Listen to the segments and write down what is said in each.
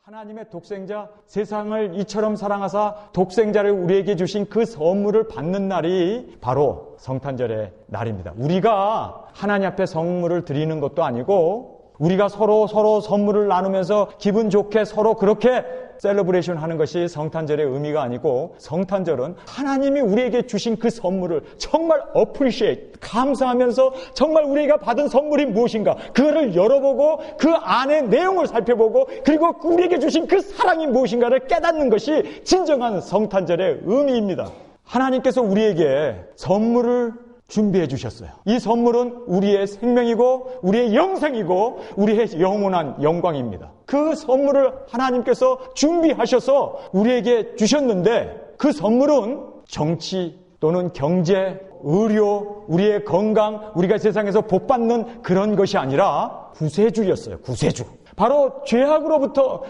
하나님의 독생자, 세상을 이처럼 사랑하사 독생자를 우리에게 주신 그 선물을 받는 날이 바로 성탄절의 날입니다. 우리가 하나님 앞에 선물을 드리는 것도 아니고 우리가 서로 선물을 나누면서 기분 좋게 서로 그렇게 셀러브레이션 하는 것이 성탄절의 의미가 아니고, 성탄절은 하나님이 우리에게 주신 그 선물을 정말 appreciate, 감사하면서 정말 우리가 받은 선물이 무엇인가 그거를 열어보고 그 안의 내용을 살펴보고 그리고 우리에게 주신 그 사랑이 무엇인가를 깨닫는 것이 진정한 성탄절의 의미입니다. 하나님께서 우리에게 선물을 준비해 주셨어요. 이 선물은 우리의 생명이고 우리의 영생이고 우리의 영원한 영광입니다. 그 선물을 하나님께서 준비하셔서 우리에게 주셨는데, 그 선물은 정치 또는 경제, 의료, 우리의 건강, 우리가 세상에서 복받는 그런 것이 아니라 구세주였어요. 구세주. 바로 죄로부터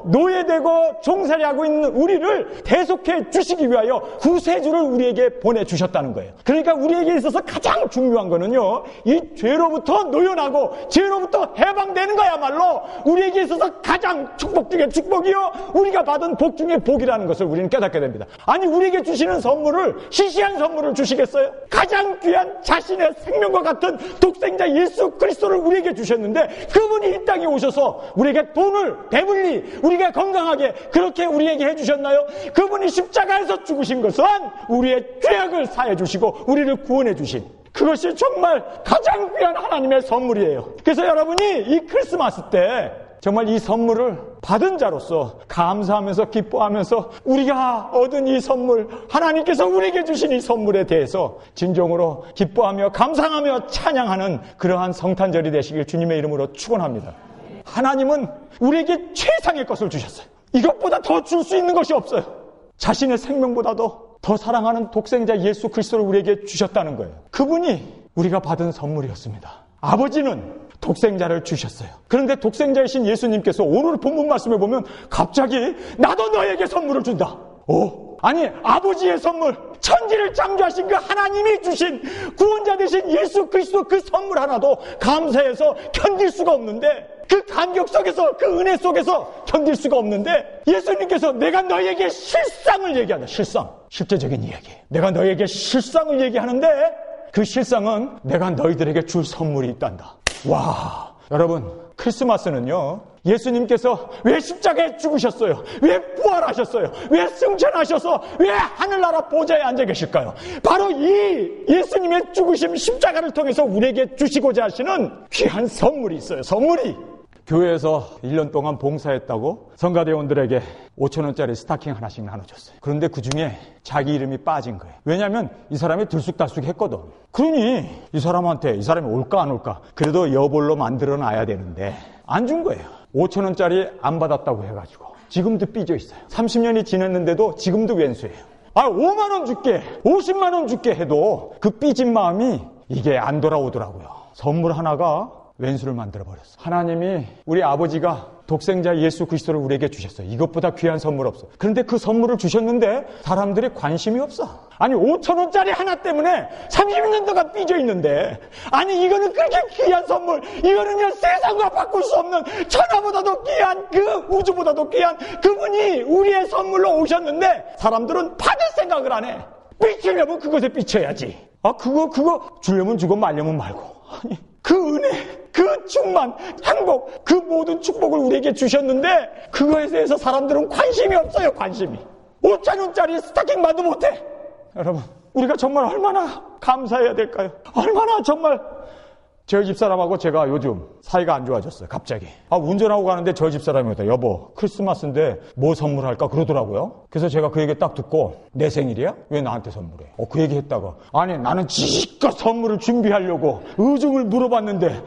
노예되고 종살이하고 있는 우리를 대속해 주시기 위하여 구세주를 우리에게 보내주셨다는 거예요. 그러니까 우리에게 있어서 가장 중요한 거는요, 이 죄로부터 노연하고 죄로부터 해방되는 거야말로 우리에게 있어서 가장 축복 중에 축복이요, 우리가 받은 복 중에 복이라는 것을 우리는 깨닫게 됩니다. 아니, 우리에게 주시는 선물을, 시시한 선물을 주시겠어요? 가장 귀한 자신의 생명과 같은 독생자 예수 그리스도를 우리에게 주셨는데, 그분이 이 땅에 오셔서 우리에게 돈을 배불리 우리가 건강하게 그렇게 우리에게 해주셨나요? 그분이 십자가에서 죽으신 것은 우리의 죄악을 사해 주시고 우리를 구원해 주신, 그것이 정말 가장 귀한 하나님의 선물이에요. 그래서 여러분이 이 크리스마스 때 정말 이 선물을 받은 자로서 감사하면서 기뻐하면서 우리가 얻은 이 선물, 하나님께서 우리에게 주신 이 선물에 대해서 진정으로 기뻐하며 감상하며 찬양하는 그러한 성탄절이 되시길 주님의 이름으로 축원합니다. 하나님은 우리에게 최상의 것을 주셨어요. 이것보다 더 줄 수 있는 것이 없어요. 자신의 생명보다도 더 사랑하는 독생자 예수 그리스도를 우리에게 주셨다는 거예요. 그분이 우리가 받은 선물이었습니다. 아버지는 독생자를 주셨어요. 그런데 독생자이신 예수님께서 오늘 본문 말씀에 보면 갑자기 나도 너에게 선물을 준다. 아니, 아버지의 선물, 천지를 창조하신 그 하나님이 주신 구원자 되신 예수 그리스도 그 선물 하나도 감사해서 견딜 수가 없는데, 그 감격 속에서, 그 은혜 속에서 견딜 수가 없는데, 예수님께서 내가 너에게 실상을 얘기한다. 실상, 실제적인 이야기. 내가 너에게 실상을 얘기하는데 그 실상은 내가 너희들에게 줄 선물이 있단다. 와, 여러분, 크리스마스는요, 예수님께서 왜 십자가에 죽으셨어요? 왜 부활하셨어요? 왜 승천하셔서 왜 하늘나라 보좌에 앉아 계실까요? 바로 이 예수님의 죽으심, 십자가를 통해서 우리에게 주시고자 하시는 귀한 선물이 있어요. 선물이. 교회에서 1년 동안 봉사했다고 성가대원들에게 5,000원짜리 스타킹 하나씩 나눠줬어요. 그런데 그 중에 자기 이름이 빠진 거예요. 왜냐하면 이 사람이 들쑥달쑥 했거든. 그러니 이 사람한테 이 사람이 올까 안 올까, 그래도 여벌로 만들어놔야 되는데 안 준 거예요. 5,000원짜리 안 받았다고 해가지고 지금도 삐져 있어요. 30년이 지났는데도 지금도 왼수예요. 5만 원 줄게, 50만 원 줄게 해도 그 삐진 마음이 이게 안 돌아오더라고요. 선물 하나가 왼수를 만들어버렸어. 하나님이, 우리 아버지가 독생자 예수 그리스도를 우리에게 주셨어요. 이것보다 귀한 선물 없어. 그런데 그 선물을 주셨는데 사람들이 관심이 없어. 아니, 5,000원짜리 하나 때문에 30년 동안 삐져 있는데, 아니 이거는 그렇게 귀한 선물, 이거는요 세상과 바꿀 수 없는, 천하보다도 귀한, 그 우주보다도 귀한 그분이 우리의 선물로 오셨는데 사람들은 받을 생각을 안 해. 삐치려면 그것에 삐쳐야지. 그거 주려면 주고 말려면 말고. 아니, 그 은혜, 그 충만, 행복, 그 모든 축복을 우리에게 주셨는데 그거에 대해서 사람들은 관심이 없어요. 관심이. 5,000원짜리 스타킹만도 못해. 여러분, 우리가 정말 얼마나 감사해야 될까요? 얼마나 정말. 저희 집사람하고 제가 요즘 사이가 안 좋아졌어요. 갑자기. 운전하고 가는데 저희 집사람이 오다, 여보, 크리스마스인데 뭐 선물할까 그러더라고요. 그래서 제가 그 얘기 딱 듣고, 내 생일이야? 왜 나한테 선물해? 그 얘기 했다가, 아니 나는 지껏 선물을 준비하려고 의중을 물어봤는데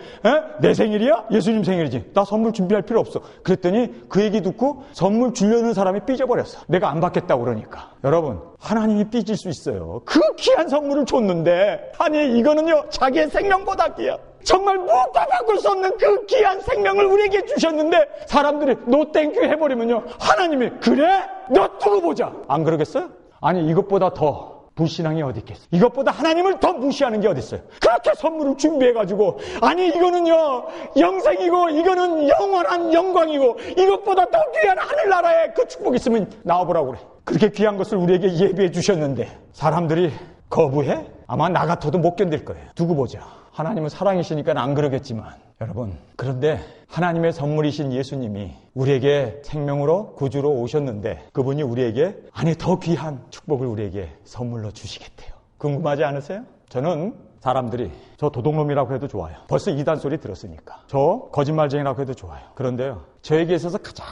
내 생일이야? 예수님 생일이지. 나 선물 준비할 필요 없어. 그랬더니 그 얘기 듣고 선물 주려는 사람이 삐져버렸어. 내가 안 받겠다고 그러니까. 여러분, 하나님이 삐질 수 있어요. 그 귀한 선물을 줬는데, 아니 이거는요 자기의 생명보다 귀한, 정말 무엇과 바꿀 수 없는 그 귀한 생명을 우리에게 주셨는데 사람들이 노 땡큐 해버리면요, 하나님이 그래? 너 두고 보자, 안 그러겠어요? 아니, 이것보다 더 불신앙이 어디 있겠어요? 이것보다 하나님을 더 무시하는 게 어디 있어요? 그렇게 선물을 준비해가지고 아니 이거는요 영생이고 이거는 영원한 영광이고 이것보다 더 귀한 하늘나라에 그 축복이 있으면 나와보라고 그래. 그렇게 귀한 것을 우리에게 예비해 주셨는데 사람들이 거부해? 아마 나 같아도 못 견딜 거예요. 두고 보자. 하나님은 사랑이시니까 안 그러겠지만 여러분, 그런데 하나님의 선물이신 예수님이 우리에게 생명으로 구주로 오셨는데 그분이 우리에게 아니 더 귀한 축복을 우리에게 선물로 주시겠대요. 궁금하지 않으세요? 저는 사람들이 저 도둑놈이라고 해도 좋아요. 벌써 이단 소리 들었으니까. 저 거짓말쟁이라고 해도 좋아요. 그런데요, 저에게 있어서 가장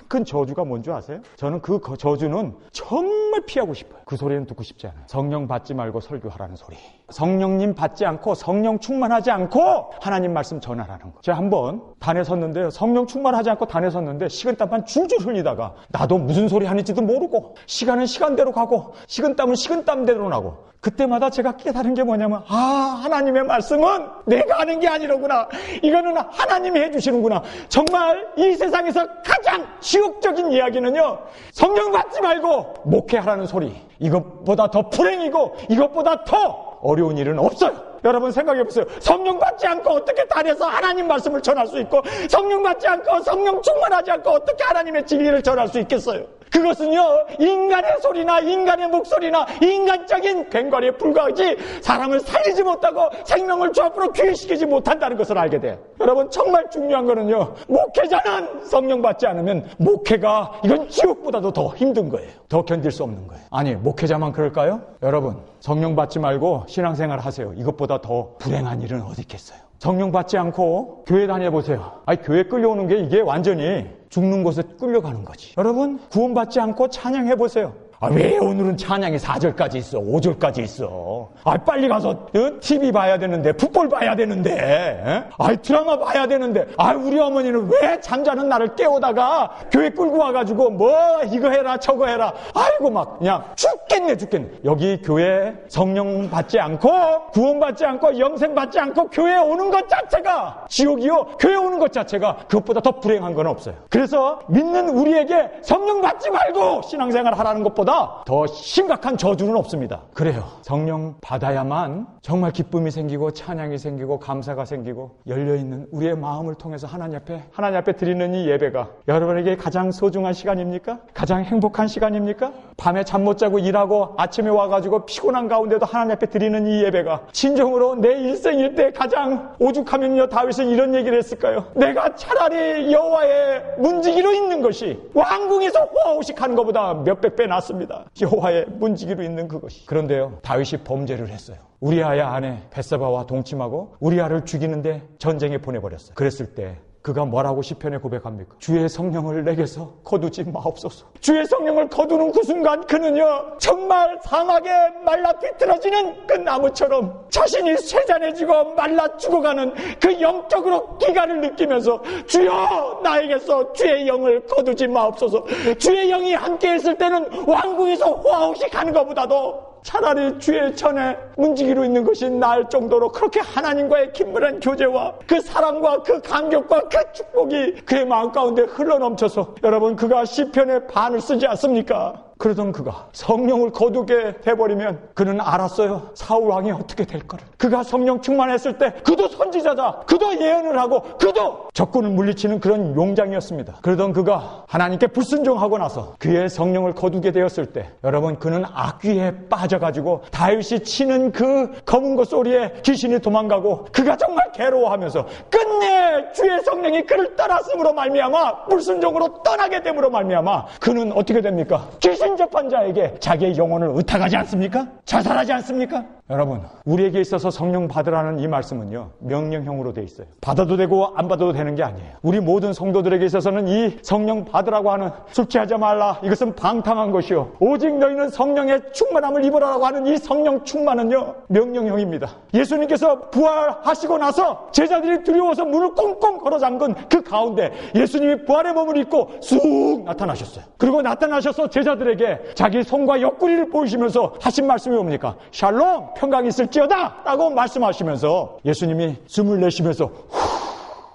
큰 저주가 뭔지 아세요? 저는 그 저주는 정말 피하고 싶어요. 그 소리는 듣고 싶지 않아요. 성령 받지 말고 설교하라는 소리. 성령님 받지 않고 성령 충만하지 않고 하나님 말씀 전하라는 거. 제가 한번 단에 섰는데요, 성령 충만하지 않고 단에 섰는데 식은땀만 줄줄 흘리다가 나도 무슨 소리 하는지도 모르고 시간은 시간대로 가고 식은땀은 식은땀대로 나고 그때마다 제가 깨달은 게 뭐냐면 하나님의 말씀은 내가 하는 게 아니로구나. 이거는 하나님이 해주시는구나. 정말 이 세상에서 가장 지옥적인 이야기는요, 성령 받지 말고 목회하라는 소리. 이것보다 더 불행이고 이것보다 더 어려운 일은 없어요. 여러분 생각해보세요. 성령 받지 않고 어떻게 단에서 하나님 말씀을 전할 수 있고 성령 받지 않고 성령 충만하지 않고 어떻게 하나님의 진리를 전할 수 있겠어요? 그것은요, 인간의 소리나 인간의 목소리나 인간적인 괭과리에 불과하지 사람을 살리지 못하고 생명을 주 앞으로 귀시키지 못한다는 것을 알게 돼요. 여러분 정말 중요한 거는요, 목회자는 성령 받지 않으면 목회가 이건 지옥보다도 더 힘든 거예요. 더 견딜 수 없는 거예요. 아니 목회자만 그럴까요? 여러분 성령 받지 말고 신앙생활 하세요. 이것보다 더 불행한 일은 어디 있겠어요? 성령 받지 않고 교회 다녀보세요. 아니 교회 끌려오는 게 이게 완전히 죽는 곳에 끌려가는 거지. 여러분 구원받지 않고 찬양해보세요. 왜 오늘은 찬양이 4절까지 있어 5절까지 있어. 빨리 가서 TV 봐야 되는데 풋볼 봐야 되는데 드라마 봐야 되는데 우리 어머니는 왜 잠자는 나를 깨우다가 교회 끌고 와가지고 뭐 이거 해라 저거 해라 아이고 막 그냥 죽겠네. 여기 교회 성령 받지 않고 구원받지 않고 영생 받지 않고 교회에 오는 것 자체가 지옥이요. 교회 오는 것 자체가 그것보다 더 불행한 건 없어요. 그래서 믿는 우리에게 성령 받지 말고 신앙생활 하라는 것보다 더 심각한 저주는 없습니다. 그래요. 성령 받아야만 정말 기쁨이 생기고 찬양이 생기고 감사가 생기고 열려있는 우리의 마음을 통해서 하나님 앞에 드리는 이 예배가 여러분에게 가장 소중한 시간입니까? 가장 행복한 시간입니까? 밤에 잠 못 자고 일하고 아침에 와가지고 피곤한 가운데도 하나님 앞에 드리는 이 예배가 진정으로 내 일생일 때 가장 오죽하면요, 다윗은 이런 얘기를 했을까요? 내가 차라리 여호와의 문지기로 있는 것이 왕궁에서 호화호식하는 것보다 몇백 배 낫습니다. 여호와의 문지기로 있는 그것이. 그런데요, 다윗이 범죄를 했어요. 우리아야 아내 벳세바와 동침하고 우리아를 죽이는데 전쟁에 보내버렸어요. 그랬을 때 그가 뭐라고 시편에 고백합니까? 주의 성령을 내게서 거두지 마옵소서. 주의 성령을 거두는 그 순간 그는요, 정말 사막에 말라 비틀어지는 그 나무처럼 자신이 쇠잔해지고 말라 죽어가는 그 영적으로 기간을 느끼면서 주여 나에게서 주의 영을 거두지 마옵소서. 주의 영이 함께 있을 때는 왕궁에서 호화호식하는 것보다도 차라리 주의 전에 문지기로 있는 것이 나을 정도로 그렇게 하나님과의 긴밀한 교제와 그 사랑과 그 감격과 그 축복이 그의 마음 가운데 흘러넘쳐서 여러분 그가 시편의 반을 쓰지 않습니까? 그러던 그가 성령을 거두게 돼버리면 그는 알았어요. 사울 왕이 어떻게 될 거를. 그가 성령 충만했을 때 그도 선지자다. 그도 예언을 하고 그도 적군을 물리치는 그런 용장이었습니다. 그러던 그가 하나님께 불순종하고 나서 그의 성령을 거두게 되었을 때 여러분 그는 악귀에 빠져가지고 다윗이 치는 그 검은 것 소리에 귀신이 도망가고 그가 정말 괴로워하면서 끝내 주의 성령이 그를 떠났음으로 말미암아 불순종으로 떠나게 됨으로 말미암아 그는 어떻게 됩니까? 귀신 접한 자에게 자기의 영혼을 의탁하지 않습니까? 자살하지 않습니까? 여러분 우리에게 있어서 성령 받으라는 이 말씀은요 명령형으로 돼 있어요. 받아도 되고 안 받아도 되는 게 아니에요. 우리 모든 성도들에게 있어서는 이 성령 받으라고 하는 술 취하지 말라 이것은 방탕한 것이요 오직 너희는 성령의 충만함을 입으라고 하는 이 성령 충만은요 명령형입니다. 예수님께서 부활하시고 나서 제자들이 두려워서 문을 꽁꽁 걸어 잠근 그 가운데 예수님이 부활의 몸을 입고 쑥 나타나셨어요. 그리고 나타나셔서 제자들에게 자기 손과 옆구리를 보이시면서 하신 말씀이 뭡니까? 샬롬 평강이 있을지어다 라고 말씀하시면서 예수님이 숨을 내쉬면서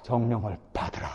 성령을 받으라.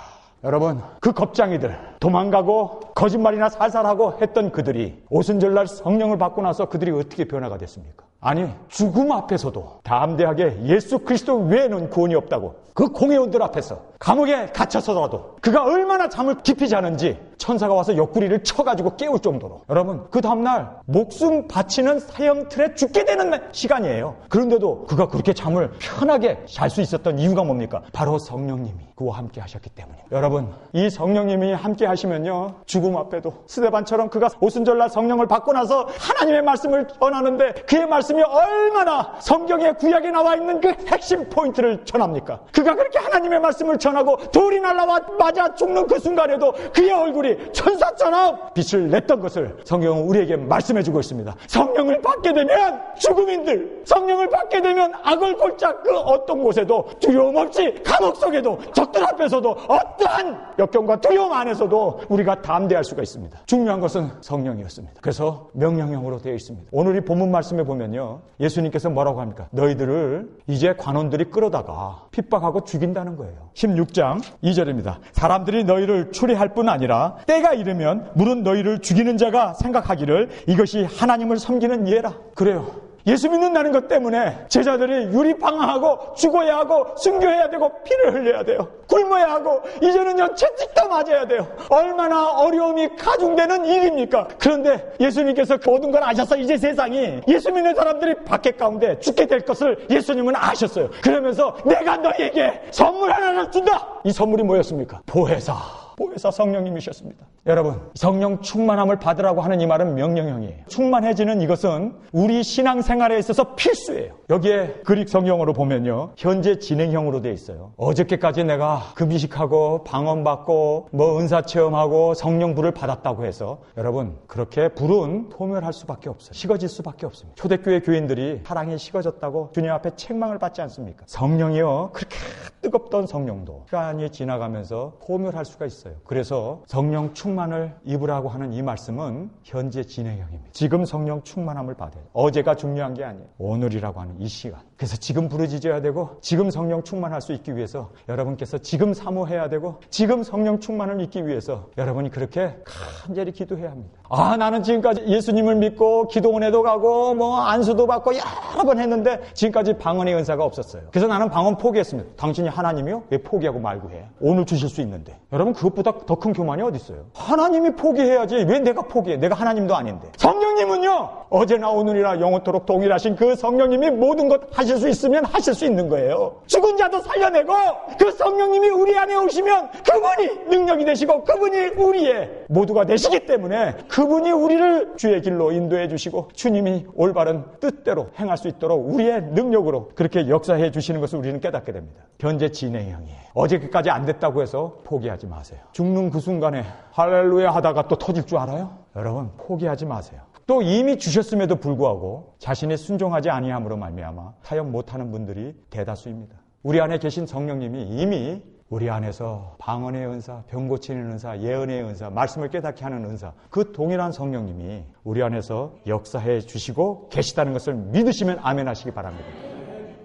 여러분 그 겁쟁이들 도망가고 거짓말이나 살살하고 했던 그들이 오순절날 성령을 받고 나서 그들이 어떻게 변화가 됐습니까? 아니, 죽음 앞에서도 담대하게 예수 그리스도 외에는 구원이 없다고 그 공회원들 앞에서 감옥에 갇혀서라도 그가 얼마나 잠을 깊이 자는지 천사가 와서 옆구리를 쳐가지고 깨울 정도로, 여러분, 그 다음날 목숨 바치는 사형틀에 죽게 되는 시간이에요. 그런데도 그가 그렇게 잠을 편하게 잘 수 있었던 이유가 뭡니까? 바로 성령님이 그와 함께 하셨기 때문입니다. 여러분, 이 성령님이 함께 하시면요, 죽음 앞에도 스데반처럼 그가 오순절날 성령을 받고 나서 하나님의 말씀을 전하는데 그의 말씀이 얼마나 성경의 구약에 나와 있는 그 핵심 포인트를 전합니까? 그가 그렇게 하나님의 말씀을 전하고 돌이 날라와 맞아 죽는 그 순간에도 그의 얼굴이 천사처럼 빛을 냈던 것을 성경은 우리에게 말씀해주고 있습니다. 성령을 받게 되면 죽음인들, 성령을 받게 되면 악을 골짝 그 어떤 곳에도 두려움 없이, 감옥 속에도 적들 앞에서도 어떠한 역경과 두려움 안에서도 우리가 담대할 수가 있습니다. 중요한 것은 성령이었습니다. 그래서 명령형으로 되어 있습니다. 오늘 이 본문 말씀에 보면요, 예수님께서 뭐라고 합니까? 너희들을 이제 관원들이 끌어다가 핍박하고 죽인다는 거예요. 16장 2절입니다. 사람들이 너희를 추리할 뿐 아니라 때가 이르면 물은 너희를 죽이는 자가 생각하기를 이것이 하나님을 섬기는 예라. 그래요. 예수 믿는다는 것 때문에 제자들이 유리방황하고 죽어야 하고 순교해야 되고 피를 흘려야 돼요. 굶어야 하고 이제는요 채찍도 맞아야 돼요. 얼마나 어려움이 가중되는 일입니까? 그런데 예수님께서 그 모든 걸 아셔서 이제 세상이 예수 믿는 사람들이 밖에 가운데 죽게 될 것을 예수님은 아셨어요. 그러면서 내가 너희에게 선물 하나를 준다. 이 선물이 뭐였습니까? 보혜사 성령님이셨습니다. 여러분, 성령 충만함을 받으라고 하는 이 말은 명령형이에요. 충만해지는 이것은 우리 신앙생활에 있어서 필수예요. 여기에 그릭 성경으로 보면요, 현재 진행형으로 되어 있어요. 어저께까지 내가 금식하고 방언받고 은사 체험하고 성령 불을 받았다고 해서, 여러분, 그렇게 불은 소멸할 수밖에 없어요. 식어질 수밖에 없습니다. 초대교회 교인들이 사랑이 식어졌다고 주님 앞에 책망을 받지 않습니까? 성령이요, 그렇게 뜨겁던 성령도 시간이 지나가면서 소멸할 수가 있어요. 그래서 성령 충만을 입으라고 하는 이 말씀은 현재 진행형입니다. 지금 성령 충만함을 받아요. 어제가 중요한 게 아니에요. 오늘이라고 하는 이 시간. 그래서 지금 부르짖어야 되고, 지금 성령 충만할 수 있기 위해서 여러분께서 지금 사모해야 되고, 지금 성령 충만을 잊기 위해서 여러분이 그렇게 간절히 기도해야 합니다. 나는 지금까지 예수님을 믿고 기도원에도 가고 안수도 받고 여러 번 했는데 지금까지 방언의 은사가 없었어요. 그래서 나는 방언 포기했습니다. 당신이 하나님이요? 왜 포기하고 말고 해? 오늘 주실 수 있는데. 여러분, 그것보다 더 큰 교만이 어디 있어요? 하나님이 포기해야지 왜 내가 포기해? 내가 하나님도 아닌데. 성령님은요, 어제나 오늘이나 영원토록 동일하신 그 성령님이 모든 것 하실 수 있으면 하실 수 있는 거예요. 죽은 자도 살려내고, 그 성령님이 우리 안에 오시면 그분이 능력이 되시고 그분이 우리의 모두가 되시기 때문에 그분이 우리를 주의 길로 인도해 주시고 주님이 올바른 뜻대로 행할 수 있도록 우리의 능력으로 그렇게 역사해 주시는 것을 우리는 깨닫게 됩니다. 현재 진행형이에요. 어제까지 안 됐다고 해서 포기하지 마세요. 죽는 그 순간에 할렐루야 하다가 또 터질 줄 알아요? 여러분, 포기하지 마세요. 또 이미 주셨음에도 불구하고 자신이 순종하지 아니함으로 말미암아 사역 못하는 분들이 대다수입니다. 우리 안에 계신 성령님이 이미 우리 안에서 방언의 은사, 병 고치는 은사, 예언의 은사, 말씀을 깨닫게 하는 은사, 그 동일한 성령님이 우리 안에서 역사해 주시고 계시다는 것을 믿으시면 아멘 하시기 바랍니다.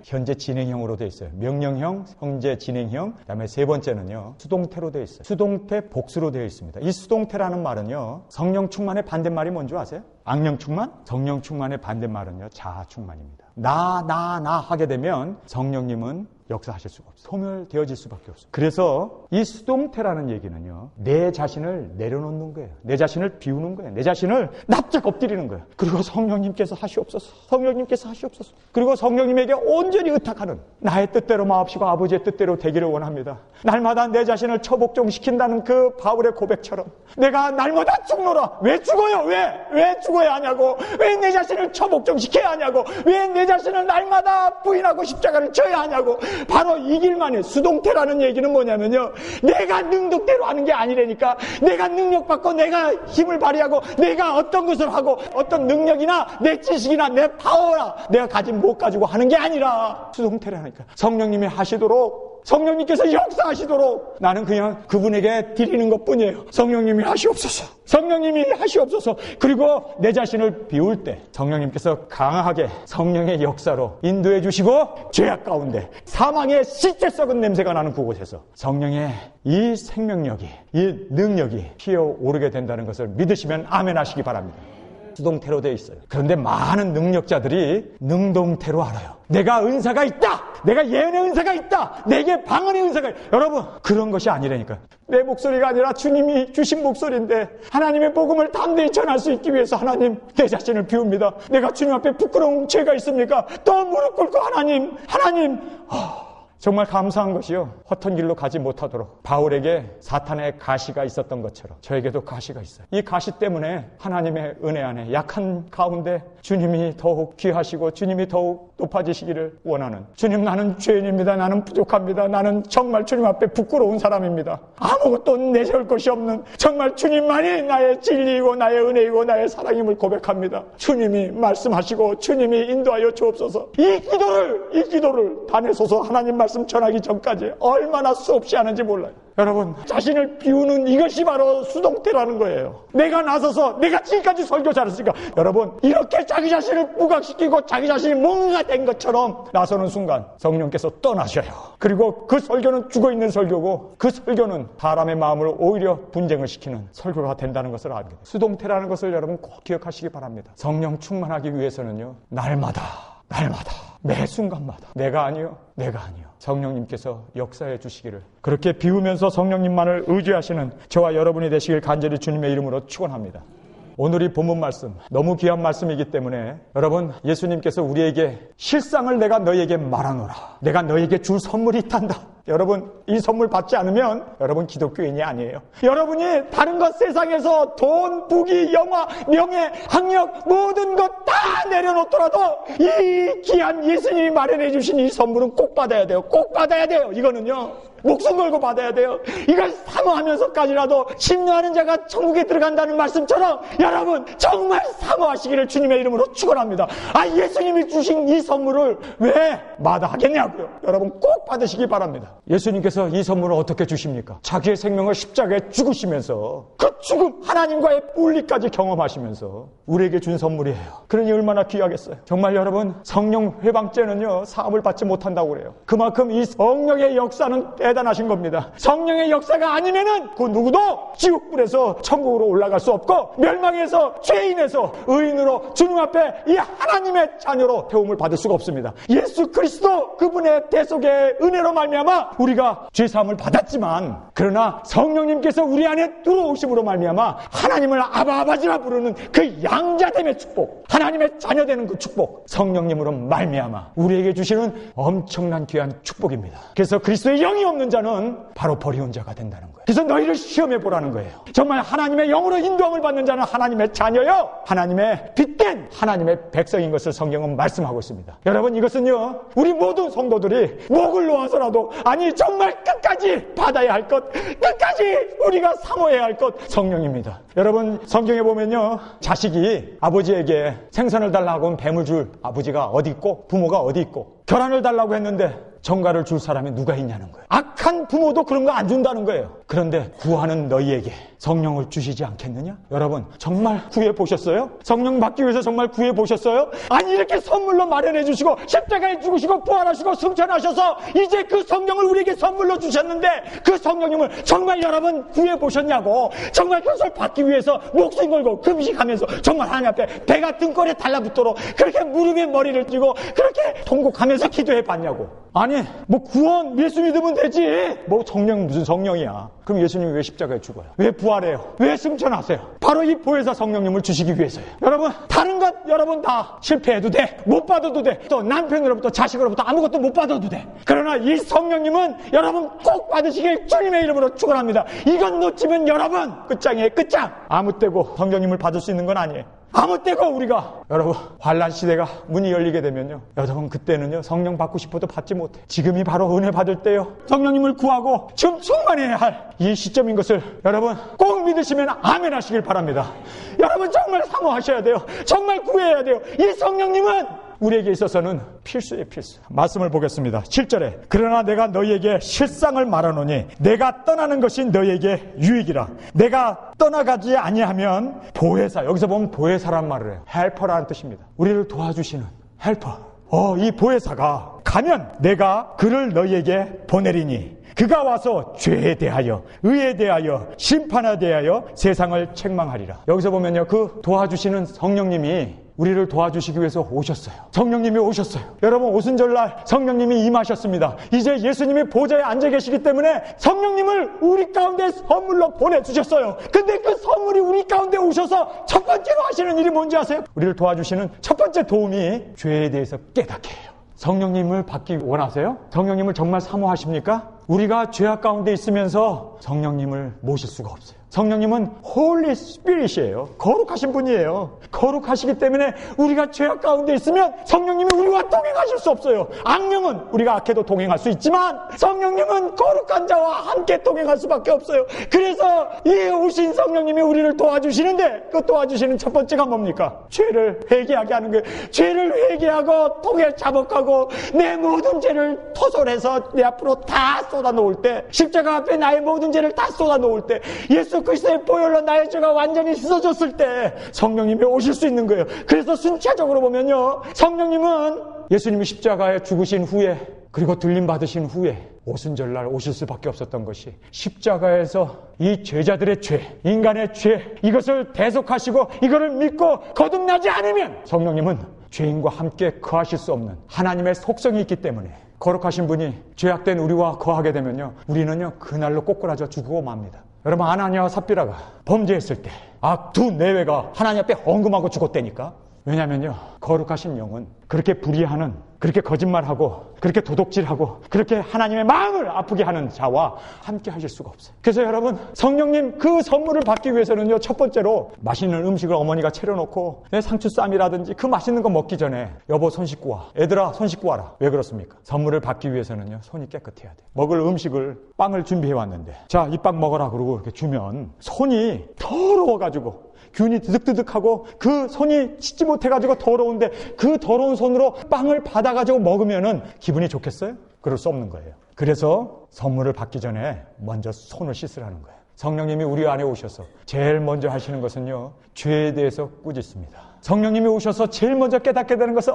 현재 진행형으로 되어 있어요. 명령형, 현재 진행형, 그다음에 세 번째는요, 수동태로 되어 있어요. 수동태 복수로 되어 있습니다. 이 수동태라는 말은요, 성령 충만의 반대말이 뭔지 아세요? 악령 충만? 성령 충만의 반대말은요, 자아 충만입니다. 나 하게 되면 성령님은 역사하실 수가 없어요. 소멸되어질 수밖에 없어요. 그래서 이 수동태라는 얘기는요, 내 자신을 내려놓는 거예요. 내 자신을 비우는 거예요. 내 자신을 납작 엎드리는 거예요. 그리고 성령님께서 하시옵소서. 성령님께서 하시옵소서. 그리고 성령님에게 온전히 의탁하는, 나의 뜻대로 마옵시고 아버지의 뜻대로 되기를 원합니다. 날마다 내 자신을 처복종시킨다는 그 바울의 고백처럼 내가 날마다 죽노라. 왜 죽어요? 왜 죽어야 하냐고. 왜 내 자신을 처복종시켜야 하냐고. 왜 내 자신을 날마다 부인하고 십자가를 져야 하냐고. 바로 이 길만의 수동태라는 얘기는 뭐냐면요, 내가 능력대로 하는 게 아니라니까. 내가 능력받고 내가 힘을 발휘하고 내가 어떤 것을 하고 어떤 능력이나 내 지식이나 내 파워나 내가 가진 못 가지고 하는 게 아니라 수동태라니까. 성령님이 하시도록 성령님께서 역사하시도록 나는 그냥 그분에게 드리는 것뿐이에요. 성령님이 하시옵소서. 성령님이 하시옵소서. 그리고 내 자신을 비울 때 성령님께서 강하게 성령의 역사로 인도해 주시고 죄악 가운데 사망의 시체 썩은 냄새가 나는 그곳에서 성령의 이 생명력이, 이 능력이 피어오르게 된다는 것을 믿으시면 아멘 하시기 바랍니다. 수동태로 되어 있어요. 그런데 많은 능력자들이 능동태로 알아요. 내가 은사가 있다. 내가 예언의 은사가 있다. 내게 방언의 은사가 있다. 여러분, 그런 것이 아니라니까요. 내 목소리가 아니라 주님이 주신 목소리인데 하나님의 복음을 담대히 전할 수 있기 위해서 하나님, 내 자신을 비웁니다. 내가 주님 앞에 부끄러운 죄가 있습니까? 또 무릎 꿇고 하나님 정말 감사한 것이요, 헛된 길로 가지 못하도록 바울에게 사탄의 가시가 있었던 것처럼 저에게도 가시가 있어요. 이 가시 때문에 하나님의 은혜 안에 약한 가운데 주님이 더욱 귀하시고 주님이 더욱 높아지시기를 원하는, 주님, 나는 죄인입니다. 나는 부족합니다. 나는 정말 주님 앞에 부끄러운 사람입니다. 아무것도 내세울 것이 없는, 정말 주님만이 나의 진리이고 나의 은혜이고 나의 사랑임을 고백합니다. 주님이 말씀하시고 주님이 인도하여 주옵소서. 이 기도를 다내소서. 하나님 말씀 전하기 전까지 얼마나 수없이 하는지 몰라요. 여러분, 자신을 비우는 이것이 바로 수동태라는 거예요. 내가 나서서 내가 지금까지 설교 잘했으니까, 여러분, 이렇게 자기 자신을 부각시키고 자기 자신이 뭔가 된 것처럼 나서는 순간 성령께서 떠나셔요. 그리고 그 설교는 죽어있는 설교고 그 설교는 사람의 마음을 오히려 분쟁을 시키는 설교가 된다는 것을 알게 돼요. 수동태라는 것을 여러분 꼭 기억하시기 바랍니다. 성령 충만하기 위해서는요, 날마다 매 순간마다 내가 아니요 성령님께서 역사해 주시기를, 그렇게 비우면서 성령님만을 의지하시는 저와 여러분이 되시길 간절히 주님의 이름으로 축원합니다. 오늘이 본문 말씀, 너무 귀한 말씀이기 때문에 여러분, 예수님께서 우리에게 실상을 내가 너희에게 말하노라, 내가 너희에게 줄 선물이 있단다. 여러분, 이 선물 받지 않으면 여러분 기독교인이 아니에요. 여러분이 다른 것, 세상에서 돈, 부귀, 영화, 명예, 학력 모든 것 다 내려놓더라도 이 귀한 예수님이 마련해 주신 이 선물은 꼭 받아야 돼요. 꼭 받아야 돼요. 이거는요, 목숨 걸고 받아야 돼요. 이걸 사모하면서까지라도 심려하는 자가 천국에 들어간다는 말씀처럼 여러분 정말 사모하시기를 주님의 이름으로 축원합니다. 예수님이 주신 이 선물을 왜 마다하겠냐고요. 여러분 꼭 받으시기 바랍니다. 예수님께서 이 선물을 어떻게 주십니까? 자기의 생명을 십자가에 죽으시면서 그 죽음, 하나님과의 분리까지 경험하시면서 우리에게 준 선물이에요. 그러니 얼마나 귀하겠어요. 정말 여러분, 성령 회방죄는요, 사함을 받지 못한다고 그래요. 그만큼 이 성령의 역사는 대단하신 겁니다. 성령의 역사가 아니면은 그 누구도 지옥불에서 천국으로 올라갈 수 없고, 멸망에서 죄인에서 의인으로 주님 앞에 이 하나님의 자녀로 태움을 받을 수가 없습니다. 예수 그리스도 그분의 대속의 은혜로 말미암아 우리가 죄사함을 받았지만, 그러나 성령님께서 우리 안에 들어오심으로 말미암아 하나님을 아바아버지라 부르는 그 양자됨의 축복, 하나님의 자녀되는 그 축복, 성령님으로 말미암아 우리에게 주시는 엄청난 귀한 축복입니다. 그래서 그리스도의 영이 없는 자는 바로 버리운 자가 된다는 거예요. 그래서 너희를 시험해 보라는 거예요. 정말 하나님의 영으로 인도함을 받는 자는 하나님의 자녀요, 하나님의 빛된 하나님의 백성인 것을 성경은 말씀하고 있습니다. 여러분, 이것은요, 우리 모든 성도들이 목을 놓아서라도, 아니 정말 끝까지 받아야 할 것, 끝까지 우리가 사모해야 할 것, 성령입니다. 여러분, 성경에 보면요, 자식이 아버지에게 생선을 달라고 하면 뱀을 줄 아버지가 어디 있고 부모가 어디 있고, 계란을 달라고 했는데 정갈을 줄 사람이 누가 있냐는 거예요. 악한 부모도 그런 거 안 준다는 거예요. 그런데 구하는 너희에게 성령을 주시지 않겠느냐? 여러분, 정말 구해 보셨어요? 성령 받기 위해서 정말 구해 보셨어요? 아니, 이렇게 선물로 마련해 주시고 십자가에 죽으시고 부활하시고 승천하셔서 이제 그 성령을 우리에게 선물로 주셨는데, 그 성령님을 정말 여러분 구해 보셨냐고. 정말 그것을 받기 위해서 목숨 걸고 금식하면서 정말 하나님 앞에 배가 등골에 달라붙도록 그렇게 무릎에 머리를 쥐고 그렇게 통곡하면서 기도해 봤냐고. 아니, 뭐 구원, 예수 믿으면 되지. 뭐 성령, 무슨 성령이야. 그럼 예수님이 왜 십자가에 죽어요? 왜 부활해요? 왜 승천하세요? 바로 이 보혜사 성령님을 주시기 위해서예요. 여러분, 다른 것 여러분 다 실패해도 돼. 못 받아도 돼. 또 남편으로부터 자식으로부터 아무것도 못 받아도 돼. 그러나 이 성령님은 여러분 꼭 받으시길 주님의 이름으로 축원합니다. 이건 놓치면 여러분 끝장이에요. 끝장. 아무 때고 성령님을 받을 수 있는 건 아니에요. 아무 때고 우리가, 여러분, 환란 시대가 문이 열리게 되면요, 여러분 그때는요, 성령 받고 싶어도 받지 못해. 지금이 바로 은혜 받을 때요. 성령님을 구하고 지금 충만해야 할 이 시점인 것을 여러분 꼭 믿으시면 아멘 하시길 바랍니다. 여러분 정말 사모하셔야 돼요. 정말 구해야 돼요. 이 성령님은 우리에게 있어서는 필수예요, 필수. 말씀을 보겠습니다. 7절에 그러나 내가 너희에게 실상을 말하노니 내가 떠나는 것이 너희에게 유익이라. 내가 떠나가지 아니하면 보혜사, 여기서 보면 보혜사란 말을 해요. 헬퍼라는 뜻입니다. 우리를 도와주시는 헬퍼. 이 보혜사가 가면 내가 그를 너희에게 보내리니 그가 와서 죄에 대하여 의에 대하여 심판에 대하여 세상을 책망하리라. 여기서 보면요, 그 도와주시는 성령님이 우리를 도와주시기 위해서 오셨어요. 성령님이 오셨어요. 여러분, 오순절날 성령님이 임하셨습니다. 이제 예수님이 보좌에 앉아 계시기 때문에 성령님을 우리 가운데 선물로 보내주셨어요. 근데 그 선물이 우리 가운데 오셔서 첫 번째로 하시는 일이 뭔지 아세요? 우리를 도와주시는 첫 번째 도움이 죄에 대해서 깨닫게 해요. 성령님을 받기 원하세요? 성령님을 정말 사모하십니까? 우리가 죄악 가운데 있으면서 성령님을 모실 수가 없어요. 성령님은 홀리 스피릿이에요. 거룩하신 분이에요. 거룩하시기 때문에 우리가 죄악 가운데 있으면 성령님이 우리와 동행하실 수 없어요. 악령은 우리가 악해도 동행할 수 있지만 성령님은 거룩한 자와 함께 동행할 수밖에 없어요. 그래서 이 오신 성령님이 우리를 도와주시는데 그 도와주시는 첫 번째가 뭡니까? 죄를 회개하게 하는 거예요. 죄를 회개하고 통에 자복하고 내 모든 죄를 토설해서 내 앞으로 다 쏟아놓을 때, 십자가 앞에 나의 모든 죄를 다 쏟아놓을 때, 예수 그리스도의 보혈로 나의 죄가 완전히 씻어졌을 때 성령님이 오실 수 있는 거예요. 그래서 순차적으로 보면요, 성령님은 예수님이 십자가에 죽으신 후에 그리고 들림받으신 후에 오순절날 오실 수밖에 없었던 것이 십자가에서 이 죄자들의 죄, 인간의 죄, 이것을 대속하시고 이거를 믿고 거듭나지 않으면 성령님은 죄인과 함께 거하실 수 없는 하나님의 속성이 있기 때문에 거룩하신 분이 죄악된 우리와 거하게 되면요, 우리는요 그날로 꼬꾸라져 죽고 맙니다. 여러분, 아나니아와 삽비라가 범죄했을 때 두 내외가 하나님 앞에 헌금하고 죽었다니까. 왜냐면요, 거룩하신 영은 그렇게 불의하는, 그렇게 거짓말하고, 그렇게 도둑질하고, 그렇게 하나님의 마음을 아프게 하는 자와 함께 하실 수가 없어요. 그래서 여러분, 성령님 그 선물을 받기 위해서는요, 첫 번째로 맛있는 음식을 어머니가 차려놓고 상추쌈이라든지 그 맛있는 거 먹기 전에 여보 손 씻고 와, 애들아 손 씻고 와라. 왜 그렇습니까? 선물을 받기 위해서는요, 손이 깨끗해야 돼. 먹을 음식을, 빵을 준비해 왔는데 자, 이 빵 먹어라 그러고 이렇게 주면 손이 더러워가지고 균이 드득드득하고 그 손이 씻지 못해가지고 더러운데 그 더러운 손으로 빵을 받아가지고 먹으면은 기분이 좋겠어요? 그럴 수 없는 거예요. 그래서 선물을 받기 전에 먼저 손을 씻으라는 거예요. 성령님이 우리 안에 오셔서 제일 먼저 하시는 것은요, 죄에 대해서 꾸짖습니다. 성령님이 오셔서 제일 먼저 깨닫게 되는 것은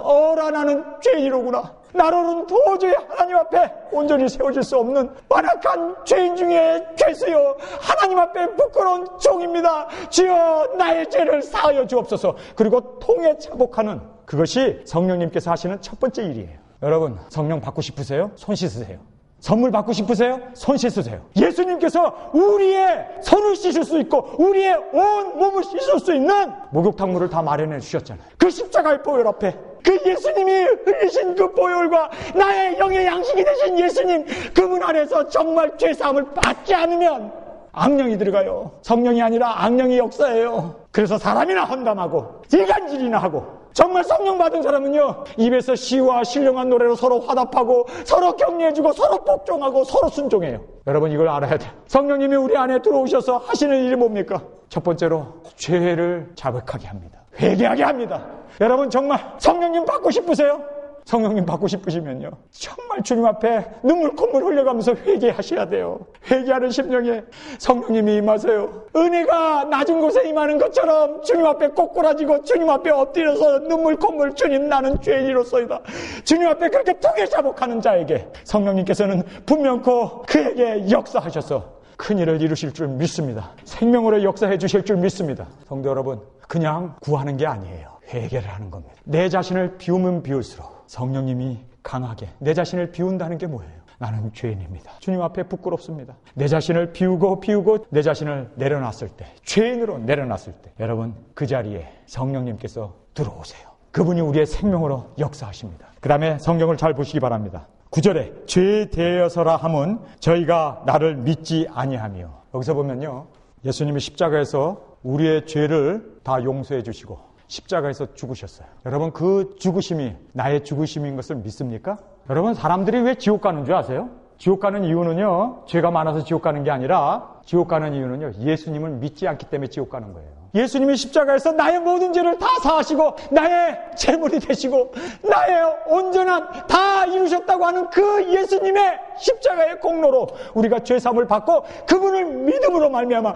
나는 죄인이로구나. 나로는 도저히 하나님 앞에 온전히 세워질 수 없는 완악한 죄인 중에 죄수요, 하나님 앞에 부끄러운 종입니다. 주여 나의 죄를 사하여 주옵소서. 그리고 통에 차복하는, 그것이 성령님께서 하시는 첫 번째 일이에요. 여러분, 성령 받고 싶으세요? 손 씻으세요. 선물 받고 싶으세요? 손 씻으세요. 예수님께서 우리의 손을 씻을 수 있고 우리의 온 몸을 씻을 수 있는 목욕탕물을 다 마련해 주셨잖아요. 그 십자가의 보혈 앞에 그 예수님이 흘리신 그 보혈과 나의 영의 양식이 되신 예수님, 그분 안에서 정말 죄사함을 받지 않으면 악령이 들어가요. 성령이 아니라 악령이 역사해요. 그래서 사람이나 험담하고 일간질이나 하고, 정말 성령 받은 사람은요, 입에서 시와 신령한 노래로 서로 화답하고 서로 격려해주고 서로 복종하고 서로 순종해요. 여러분, 이걸 알아야 돼요. 성령님이 우리 안에 들어오셔서 하시는 일이 뭡니까? 첫 번째로 죄를 자백하게 합니다. 회개하게 합니다. 여러분, 정말 성령님 받고 싶으세요? 성령님 받고 싶으시면요, 정말 주님 앞에 눈물 콧물 흘려가면서 회개하셔야 돼요. 회개하는 심령에 성령님이 임하세요. 은혜가 낮은 곳에 임하는 것처럼 주님 앞에 꼬꾸라지고 주님 앞에 엎드려서 눈물 콧물, 주님 나는 죄인이로소이다, 주님 앞에 그렇게 통에 자복하는 자에게 성령님께서는 분명코 그에게 역사하셔서 큰일을 이루실 줄 믿습니다. 생명으로 역사해 주실 줄 믿습니다. 성도 여러분, 그냥 구하는 게 아니에요. 회개를 하는 겁니다. 내 자신을 비우면 비울수록 성령님이 강하게, 내 자신을 비운다는 게 뭐예요? 나는 죄인입니다. 주님 앞에 부끄럽습니다. 내 자신을 비우고 내 자신을 내려놨을 때, 죄인으로 내려놨을 때, 여러분, 그 자리에 성령님께서 들어오세요. 그분이 우리의 생명으로 역사하십니다. 그 다음에 성경을 잘 보시기 바랍니다. 9절에 죄에 대하여서라 함은 저희가 나를 믿지 아니하며, 여기서 보면요, 예수님이 십자가에서 우리의 죄를 다 용서해 주시고 십자가에서 죽으셨어요. 여러분, 그 죽으심이 나의 죽으심인 것을 믿습니까? 여러분, 사람들이 왜 지옥 가는 줄 아세요? 지옥 가는 이유는요, 죄가 많아서 지옥 가는 게 아니라 지옥 가는 이유는요, 예수님을 믿지 않기 때문에 지옥 가는 거예요. 예수님이 십자가에서 나의 모든 죄를 다 사하시고 나의 제물이 되시고 나의 온전한 다 이루셨다고 하는 그 예수님의 십자가의 공로로 우리가 죄사함을 받고 그분을 믿음으로 말미암아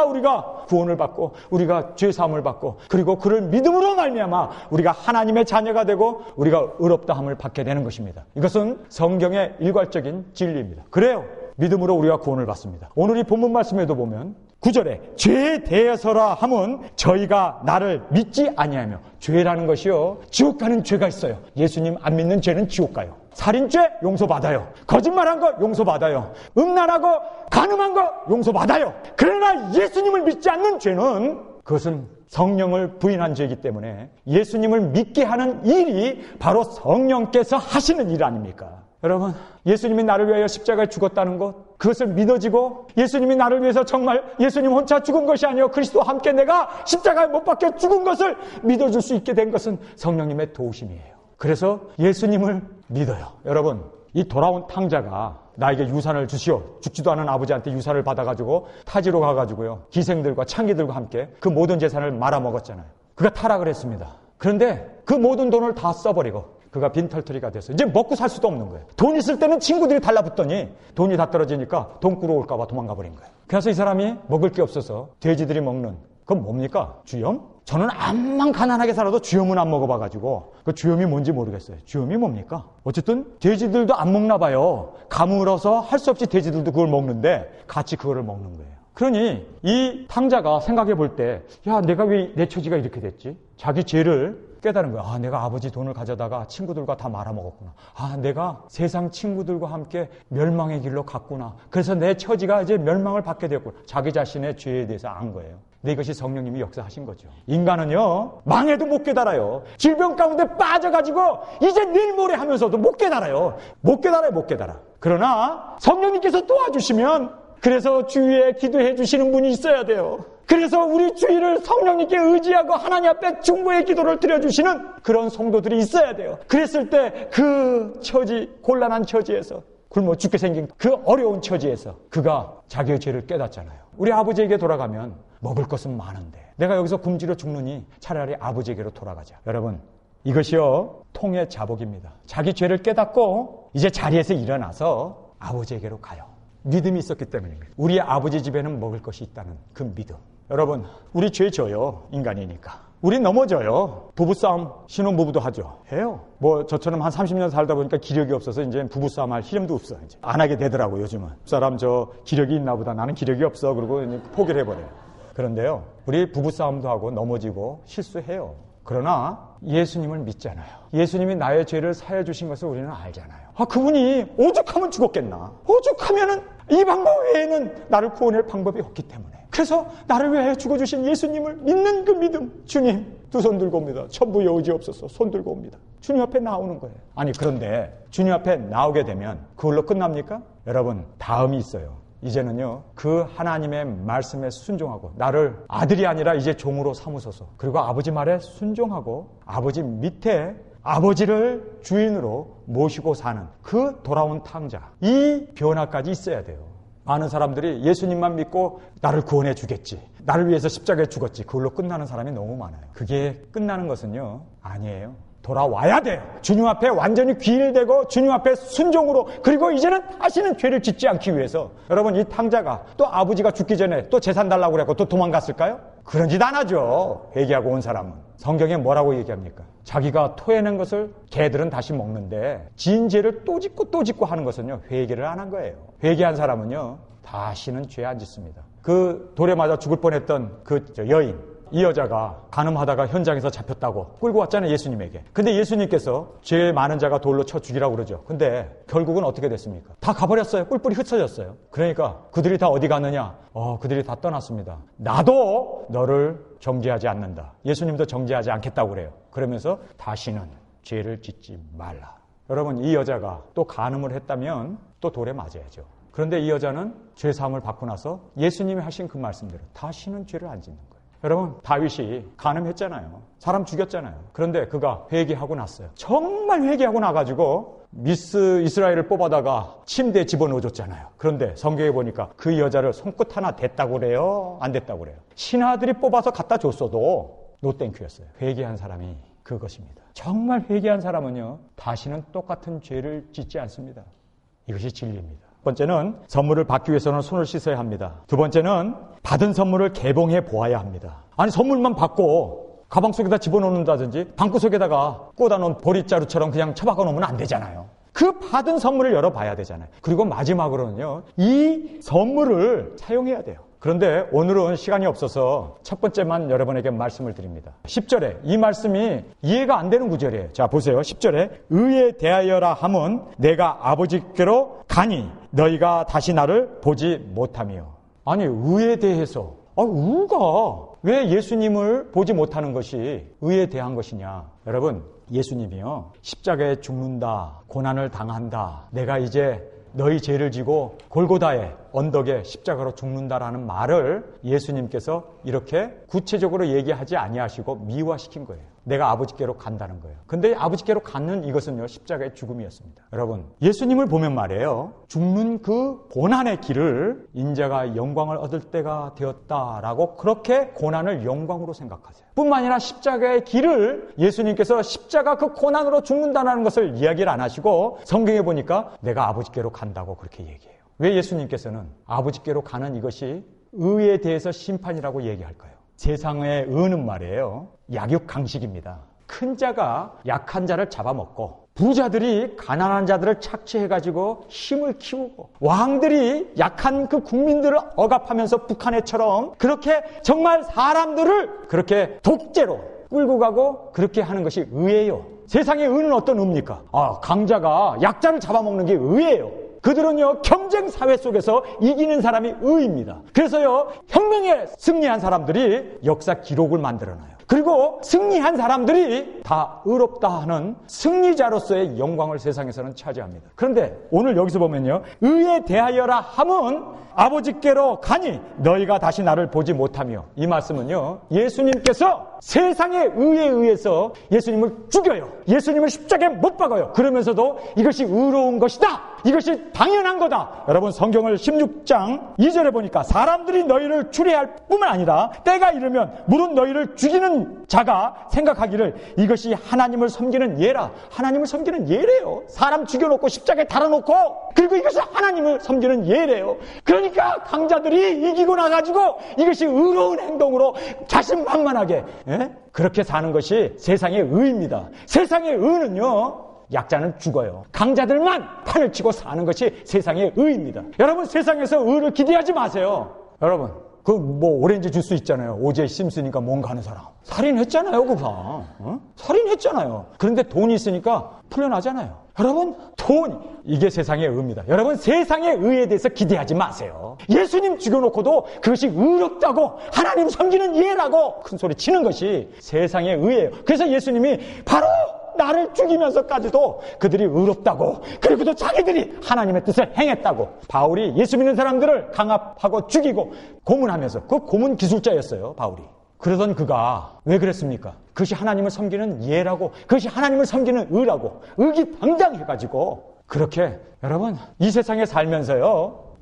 우리가 구원을 받고 우리가 죄사함을 받고 그리고 그를 믿음으로 말미암아 우리가 하나님의 자녀가 되고 우리가 의롭다함을 받게 되는 것입니다. 이것은 성경의 일괄적인 진리입니다. 그래요. 믿음으로 우리가 구원을 받습니다. 오늘 이 본문 말씀에도 보면 9절에 죄에 대해서라 함은 저희가 나를 믿지 아니하며, 죄라는 것이요, 지옥 가는 죄가 있어요. 예수님 안 믿는 죄는 지옥 가요. 살인죄 용서받아요. 거짓말한 거 용서받아요. 음란하고 간음한 거 용서받아요. 그러나 예수님을 믿지 않는 죄는, 그것은 성령을 부인한 죄이기 때문에 예수님을 믿게 하는 일이 바로 성령께서 하시는 일 아닙니까? 여러분, 예수님이 나를 위하여 십자가에 죽었다는 것, 그것을 믿어지고 예수님이 나를 위해서 정말 예수님 혼자 죽은 것이 아니요 그리스도와 함께 내가 십자가에 못 박혀 죽은 것을 믿어줄 수 있게 된 것은 성령님의 도우심이에요. 그래서 예수님을 믿어요. 여러분, 이 돌아온 탕자가 나에게 유산을 주시오, 죽지도 않은 아버지한테 유산을 받아가지고 타지로 가가지고요, 기생들과 창기들과 함께 그 모든 재산을 말아먹었잖아요. 그가 타락을 했습니다. 그런데 그 모든 돈을 다 써버리고 그가 빈털터리가 돼서 이제 먹고 살 수도 없는 거예요. 돈 있을 때는 친구들이 달라붙더니 돈이 다 떨어지니까 돈 꾸러 올까 봐 도망가 버린 거예요. 그래서 이 사람이 먹을 게 없어서 돼지들이 먹는, 그건 뭡니까? 주염? 저는 암만 가난하게 살아도 주염은 안 먹어봐가지고 그 주염이 뭔지 모르겠어요. 주염이 뭡니까? 어쨌든 돼지들도 안 먹나 봐요. 가물어서 할 수 없이 돼지들도 그걸 먹는데 같이 그거를 먹는 거예요. 그러니 이 탕자가 생각해 볼 때, 야, 내가 왜 내 처지가 이렇게 됐지? 자기 죄를 깨달은 거야. 아, 내가 아버지 돈을 가져다가 친구들과 다 말아먹었구나. 아, 내가 세상 친구들과 함께 멸망의 길로 갔구나. 그래서 내 처지가 이제 멸망을 받게 되었구나. 자기 자신의 죄에 대해서 안 거예요. 근데 이것이 성령님이 역사하신 거죠. 인간은요, 망해도 못 깨달아요. 질병 가운데 빠져가지고 이제 내일 모레 하면서도 못 깨달아요. 못 깨달아. 그러나 성령님께서 도와주시면, 그래서 주위에 기도해 주시는 분이 있어야 돼요. 그래서 우리 주위를 성령님께 의지하고 하나님 앞에 중보의 기도를 드려주시는 그런 성도들이 있어야 돼요. 그랬을 때 그 처지, 곤란한 처지에서, 굶어 죽게 생긴 그 어려운 처지에서 그가 자기의 죄를 깨닫잖아요. 우리 아버지에게 돌아가면 먹을 것은 많은데 내가 여기서 굶주려 죽느니 차라리 아버지에게로 돌아가자. 여러분, 이것이요, 통의 자복입니다. 자기 죄를 깨닫고 이제 자리에서 일어나서 아버지에게로 가요. 믿음이 있었기 때문입니다. 우리의 아버지 집에는 먹을 것이 있다는 그 믿음. 여러분, 우리 죄 져요. 인간이니까. 우리 넘어져요. 부부싸움 신혼부부도 하죠. 해요. 뭐 저처럼 한 30년 살다 보니까 기력이 없어서 이제 부부싸움 할 힘도 없어. 이제 안 하게 되더라고요. 요즘은. 사람 저 기력이 있나 보다. 나는 기력이 없어. 그러고 이제 포기를 해버려요. 그런데요, 우리 부부싸움도 하고 넘어지고 실수해요. 그러나 예수님을 믿잖아요. 예수님이 나의 죄를 사해 주신 것을 우리는 알잖아요. 아, 그분이 오죽하면 죽었겠나. 오죽하면은 이 방법 외에는 나를 구원할 방법이 없기 때문에. 그래서 나를 위해 죽어주신 예수님을 믿는 그 믿음. 주님, 두 손 들고 옵니다. 천부의 의지 없어서 손 들고 옵니다. 주님 앞에 나오는 거예요. 아니, 그런데 주님 앞에 나오게 되면 그걸로 끝납니까? 여러분, 다음이 있어요. 이제는요, 그 하나님의 말씀에 순종하고 나를 아들이 아니라 이제 종으로 삼으소서. 그리고 아버지 말에 순종하고 아버지 밑에 아버지를 주인으로 모시고 사는 그 돌아온 탕자, 이 변화까지 있어야 돼요. 많은 사람들이 예수님만 믿고 나를 구원해 주겠지, 나를 위해서 십자가에 죽었지, 그걸로 끝나는 사람이 너무 많아요. 그게 끝나는 것은요, 아니에요. 돌아와야 돼요. 주님 앞에 완전히 귀일되고 주님 앞에 순종으로, 그리고 이제는 다시는 죄를 짓지 않기 위해서. 여러분, 이 탕자가 또 아버지가 죽기 전에 또 재산 달라고 그랬고 또 도망갔을까요? 그런 짓 안 하죠. 회개하고 온 사람은. 성경에 뭐라고 얘기합니까? 자기가 토해낸 것을 개들은 다시 먹는데 지은 죄를 또 짓고 하는 것은요, 회개를 안 한 거예요. 회개한 사람은요, 다시는 죄 안 짓습니다. 그 돌에 맞아 죽을 뻔했던 그 여인, 이 여자가 간음하다가 현장에서 잡혔다고 끌고 왔잖아요, 예수님에게. 근데 예수님께서 죄 많은 자가 돌로 쳐 죽이라고 그러죠. 근데 결국은 어떻게 됐습니까? 다 가버렸어요. 뿔뿔이 흩어졌어요. 그러니까 그들이 다 어디 갔느냐? 그들이 다 떠났습니다. 나도 너를 정죄하지 않는다. 예수님도 정죄하지 않겠다고 그래요. 그러면서 다시는 죄를 짓지 말라. 여러분, 이 여자가 또 간음을 했다면 또 돌에 맞아야죠. 그런데 이 여자는 죄사함을 받고 나서 예수님이 하신 그 말씀대로 다시는 죄를 안 짓는 거예요. 여러분, 다윗이 간음했잖아요. 사람 죽였잖아요. 그런데 그가 회개하고 났어요. 정말 회개하고 나가지고 미스 이스라엘을 뽑아다가 침대에 집어넣어줬잖아요. 그런데 성경에 보니까 그 여자를 손끝 하나 댔다고 그래요? 안 댔다고 그래요? 신하들이 뽑아서 갖다 줬어도 노땡큐였어요. 회개한 사람이 그것입니다. 정말 회개한 사람은요, 다시는 똑같은 죄를 짓지 않습니다. 이것이 진리입니다. 첫 번째는 선물을 받기 위해서는 손을 씻어야 합니다. 두 번째는 받은 선물을 개봉해 보아야 합니다. 아니, 선물만 받고 가방 속에다 집어넣는다든지 방구석에다가 꽂아놓은 보릿자루처럼 그냥 처박아 놓으면 안 되잖아요. 그 받은 선물을 열어봐야 되잖아요. 그리고 마지막으로는요, 이 선물을 사용해야 돼요. 그런데 오늘은 시간이 없어서 첫 번째만 여러분에게 말씀을 드립니다. 10절에 이 말씀이 이해가 안 되는 구절이에요. 자, 보세요. 10절에 의에 대하여라 함은 내가 아버지께로 가니 너희가 다시 나를 보지 못하며. 아니, 의에 대해서 의가 왜 예수님을 보지 못하는 것이 의에 대한 것이냐. 여러분, 예수님이요, 십자가에 죽는다, 고난을 당한다, 내가 이제 너희 죄를 지고 골고다의 언덕에 십자가로 죽는다라는 말을 예수님께서 이렇게 구체적으로 얘기하지 아니하시고 미화시킨 거예요. 내가 아버지께로 간다는 거예요. 근데 아버지께로 가는 이것은요, 십자가의 죽음이었습니다. 여러분, 예수님을 보면 말이에요, 죽는 그 고난의 길을 인자가 영광을 얻을 때가 되었다라고 그렇게 고난을 영광으로 생각하세요. 뿐만 아니라 십자가의 길을 예수님께서 십자가 그 고난으로 죽는다는 것을 이야기를 안 하시고 성경에 보니까 내가 아버지께로 간다고 그렇게 얘기해요. 왜 예수님께서는 아버지께로 가는 이것이 의에 대해서 심판이라고 얘기할까요? 세상의 의는 말이에요, 약육강식입니다. 큰 자가 약한 자를 잡아먹고 부자들이 가난한 자들을 착취해가지고 힘을 키우고 왕들이 약한 그 국민들을 억압하면서 북한애처럼 그렇게 정말 사람들을 그렇게 독재로 끌고 가고 그렇게 하는 것이 의예요. 세상의 의는 어떤 의입니까? 강자가 약자를 잡아먹는 게 의예요. 그들은요, 경쟁 사회 속에서 이기는 사람이 의입니다. 그래서요, 혁명에 승리한 사람들이 역사 기록을 만들어놔요. 그리고 승리한 사람들이 다 의롭다 하는 승리자로서의 영광을 세상에서는 차지합니다. 그런데 오늘 여기서 보면요, 의에 대하여라 함은 아버지께로 가니 너희가 다시 나를 보지 못하며, 이 말씀은요, 예수님께서 세상의 의에 의해서 예수님을 죽여요. 예수님을 십자가에 못 박아요. 그러면서도 이것이 의로운 것이다, 이것이 당연한 거다. 여러분, 성경을 16장 2절에 보니까 사람들이 너희를 추리할 뿐만 아니라 때가 이르면 물은 너희를 죽이는 자가 생각하기를 이것이 하나님을 섬기는 예라. 하나님을 섬기는 예래요. 사람 죽여놓고 십자가에 달아놓고, 그리고 이것이 하나님을 섬기는 예래요. 그러니까 강자들이 이기고 나가지고 이것이 의로운 행동으로 자신만만하게 그렇게 사는 것이 세상의 의입니다. 세상의 의는요, 약자는 죽어요. 강자들만 판을 치고 사는 것이 세상의 의입니다. 여러분, 세상에서 의를 기대하지 마세요. 여러분, 오렌지 주스 있잖아요. 오제 심스니까 뭔가 하는 사람. 살인했잖아요, 그거. 살인했잖아요. 그런데 돈이 있으니까 풀려나잖아요. 여러분, 이게 세상의 의입니다. 여러분, 세상의 의에 대해서 기대하지 마세요. 예수님 죽여놓고도 그것이 의롭다고, 하나님 섬기는 예라고 큰 소리 치는 것이 세상의 의예요. 그래서 예수님이 바로 나를 죽이면서까지도 그들이 의롭다고, 그리고도 자기들이 하나님의 뜻을 행했다고, 바울이 예수 믿는 사람들을 강압하고 죽이고 고문하면서, 그 고문 기술자였어요, 바울이. 그러던 그가 왜 그랬습니까? 그것이 하나님을 섬기는 예라고, 그것이 하나님을 섬기는 의라고 의기당장해가지고 그렇게, 여러분, 이 세상에 살면서요,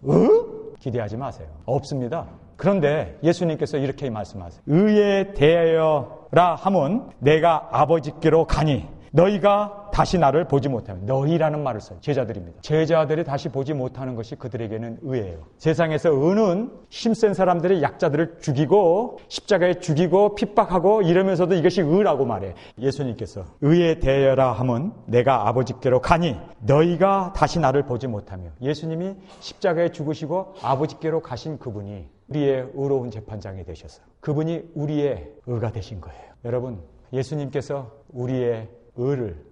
기대하지 마세요. 없습니다. 그런데 예수님께서 이렇게 말씀하세요. 의에 대하여라 함은 내가 아버지께로 가니 너희가 다시 나를 보지 못하면, 너희라는 말을 써요. 제자들입니다. 제자들이 다시 보지 못하는 것이 그들에게는 의예요. 세상에서 의는 힘센 사람들이 약자들을 죽이고 십자가에 죽이고 핍박하고 이러면서도 이것이 의라고 말해요. 예수님께서 의에 대하여라 함은 내가 아버지께로 가니 너희가 다시 나를 보지 못하며, 예수님이 십자가에 죽으시고 아버지께로 가신 그분이 우리의 의로운 재판장이 되셔서 그분이 우리의 의가 되신 거예요. 여러분, 예수님께서 우리의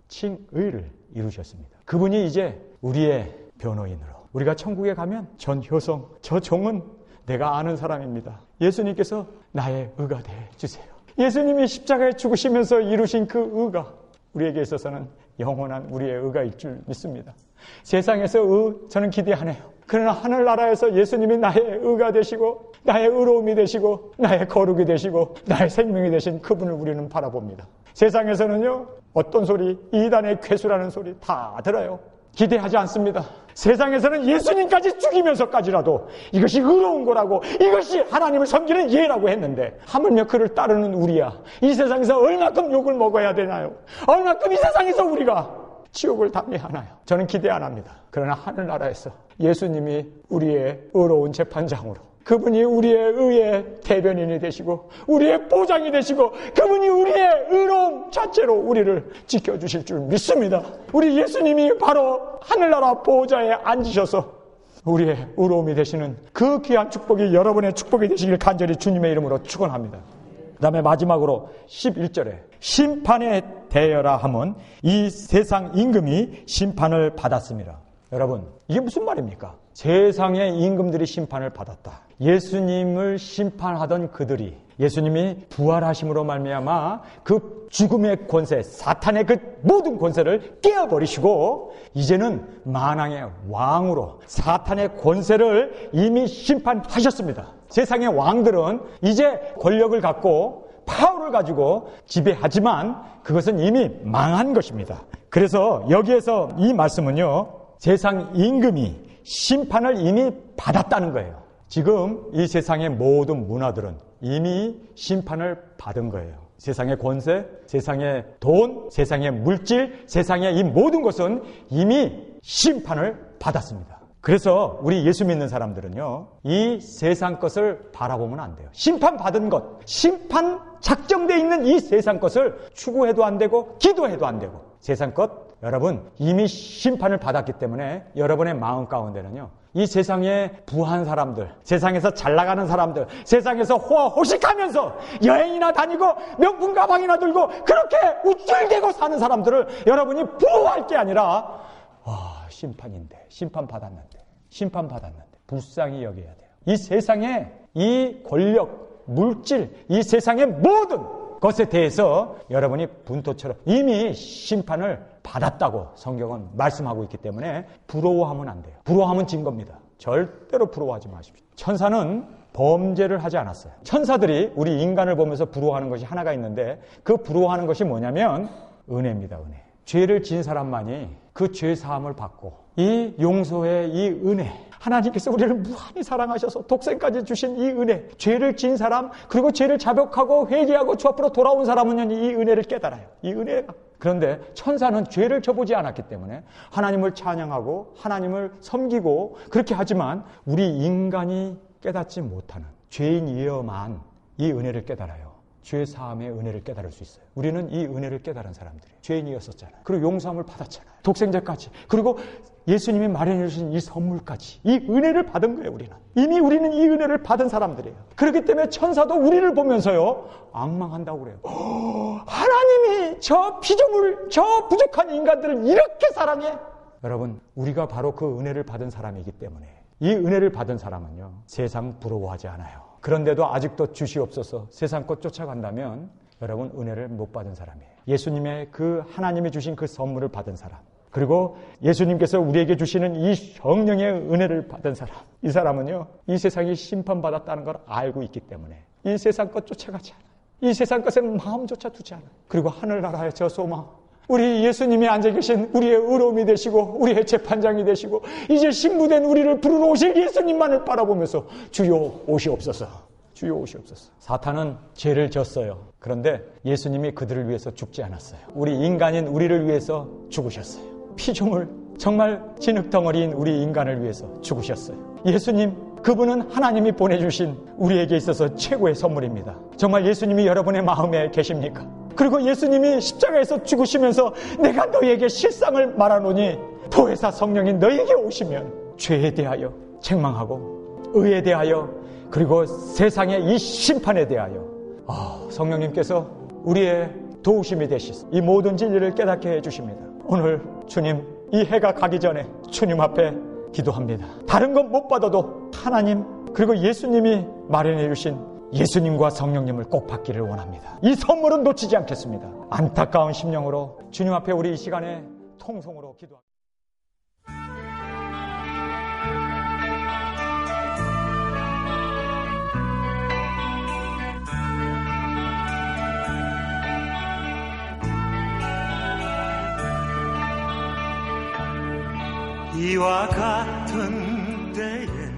칭의를 이루셨습니다. 그분이 이제 우리의 변호인으로, 우리가 천국에 가면 전효성, 저 종은 내가 아는 사람입니다. 예수님께서 나의 의가 되어주세요. 예수님이 십자가에 죽으시면서 이루신 그 의가 우리에게 있어서는 영원한 우리의 의가일 줄 믿습니다. 세상에서 저는 기대 안 해요. 그러나 하늘나라에서 예수님이 나의 의가 되시고 나의 의로움이 되시고 나의 거룩이 되시고 나의 생명이 되신 그분을 우리는 바라봅니다. 세상에서는요, 어떤 소리, 이단의 괴수라는 소리 다 들어요. 기대하지 않습니다. 세상에서는 예수님까지 죽이면서까지라도 이것이 의로운 거라고, 이것이 하나님을 섬기는 예라고 했는데, 하물며 그를 따르는 우리야, 이 세상에서 얼마큼 욕을 먹어야 되나요? 얼마큼 이 세상에서 우리가 지옥을 당해야 하나요? 저는 기대 안 합니다. 그러나 하늘나라에서 예수님이 우리의 의로운 재판장으로, 그분이 우리의 의의 대변인이 되시고 우리의 보장이 되시고 그분이 우리의 의로움 자체로 우리를 지켜주실 줄 믿습니다. 우리 예수님이 바로 하늘나라 보좌에 앉으셔서 우리의 의로움이 되시는 그 귀한 축복이 여러분의 축복이 되시길 간절히 주님의 이름으로 축원합니다. 그 다음에 마지막으로 11절에 심판에 대여라 하면 이 세상 임금이 심판을 받았습니다. 여러분, 이게 무슨 말입니까? 세상의 임금들이 심판을 받았다. 예수님을 심판하던 그들이 예수님이 부활하심으로 말미암아 그 죽음의 권세, 사탄의 그 모든 권세를 깨어버리시고 이제는 만왕의 왕으로 사탄의 권세를 이미 심판하셨습니다. 세상의 왕들은 이제 권력을 갖고 파워를 가지고 지배하지만 그것은 이미 망한 것입니다. 그래서 여기에서 이 말씀은요, 세상 임금이 심판을 이미 받았다는 거예요. 지금 이 세상의 모든 문화들은 이미 심판을 받은 거예요. 세상의 권세, 세상의 돈, 세상의 물질, 세상의 이 모든 것은 이미 심판을 받았습니다. 그래서 우리 예수 믿는 사람들은요, 이 세상 것을 바라보면 안 돼요. 심판받은 것, 심판 작정되어 있는 이 세상 것을 추구해도 안 되고 기도해도 안 되고, 세상 것 여러분 이미 심판을 받았기 때문에 여러분의 마음 가운데는요, 이 세상에 부한 사람들, 세상에서 잘 나가는 사람들, 세상에서 호화호식하면서 여행이나 다니고 명품 가방이나 들고 그렇게 우쭐대고 사는 사람들을 여러분이 부러워할 게 아니라, 심판인데, 심판받았는데 불쌍히 여겨야 돼요. 이 세상에 이 권력, 물질, 이 세상의 모든 것에 대해서 여러분이 분토처럼 이미 심판을 받았다고 성경은 말씀하고 있기 때문에 부러워하면 안 돼요. 부러워하면 진 겁니다. 절대로 부러워하지 마십시오. 천사는 범죄를 하지 않았어요. 천사들이 우리 인간을 보면서 부러워하는 것이 하나가 있는데, 그 부러워하는 것이 뭐냐면 은혜입니다. 은혜. 죄를 지은 사람만이 그 죄 사함을 받고 이 용서의 이 은혜, 하나님께서 우리를 무한히 사랑하셔서 독생까지 주신 이 은혜, 죄를 지은 사람, 그리고 죄를 자백하고 회개하고 주 앞으로 돌아온 사람은 이 은혜를 깨달아요. 이 은혜가. 그런데 천사는 죄를 져보지 않았기 때문에 하나님을 찬양하고 하나님을 섬기고 그렇게 하지만 우리 인간이 깨닫지 못하는 죄인이어만 이 은혜를 깨달아요. 죄 사함의 은혜를 깨달을 수 있어요. 우리는 이 은혜를 깨달은 사람들이에요. 죄인이었었잖아요. 그리고 용서함을 받았잖아요. 독생자까지. 그리고 예수님이 마련해 주신 이 선물까지, 이 은혜를 받은 거예요. 우리는 이미 우리는 이 은혜를 받은 사람들이에요. 그렇기 때문에 천사도 우리를 보면서요, 앙망한다고 그래요. 하나님이 저 피조물, 저 부족한 인간들을 이렇게 사랑해. 여러분, 우리가 바로 그 은혜를 받은 사람이기 때문에 이 은혜를 받은 사람은요, 세상 부러워하지 않아요. 그런데도 아직도 주시옵소서 세상 것 쫓아간다면 여러분 은혜를 못 받은 사람이에요. 예수님의 그 하나님이 주신 그 선물을 받은 사람, 그리고 예수님께서 우리에게 주시는 이 성령의 은혜를 받은 사람, 이 사람은요, 이 세상이 심판받았다는 걸 알고 있기 때문에 이 세상 것 쫓아가지 않아요. 이 세상 것에는 마음조차 두지 않아요. 그리고 하늘나라의 저 소망, 우리 예수님이 앉아 계신 우리의 의로움이 되시고 우리의 재판장이 되시고 이제 신부된 우리를 부르러 오실 예수님만을 바라보면서 주여 오시옵소서, 주여 오시옵소서. 사탄은 죄를 졌어요. 그런데 예수님이 그들을 위해서 죽지 않았어요. 우리 인간인 우리를 위해서 죽으셨어요. 피조물, 정말 진흙덩어리인 우리 인간을 위해서 죽으셨어요. 예수님, 그분은 하나님이 보내주신 우리에게 있어서 최고의 선물입니다. 정말 예수님이 여러분의 마음에 계십니까? 그리고 예수님이 십자가에서 죽으시면서 내가 너희에게 실상을 말하노니 보혜사 성령이 너희에게 오시면 죄에 대하여 책망하고 의에 대하여 그리고 세상의 이 심판에 대하여 성령님께서 우리의 도우심이 되시서 이 모든 진리를 깨닫게 해주십니다. 오늘 주님, 이 해가 가기 전에 주님 앞에 기도합니다. 다른 건 못 받아도 하나님 그리고 예수님이 마련해 주신 예수님과 성령님을 꼭 받기를 원합니다. 이 선물은 놓치지 않겠습니다. 안타까운 심령으로 주님 앞에 우리 이 시간에 통성으로 기도합니다. 이와 같은 때에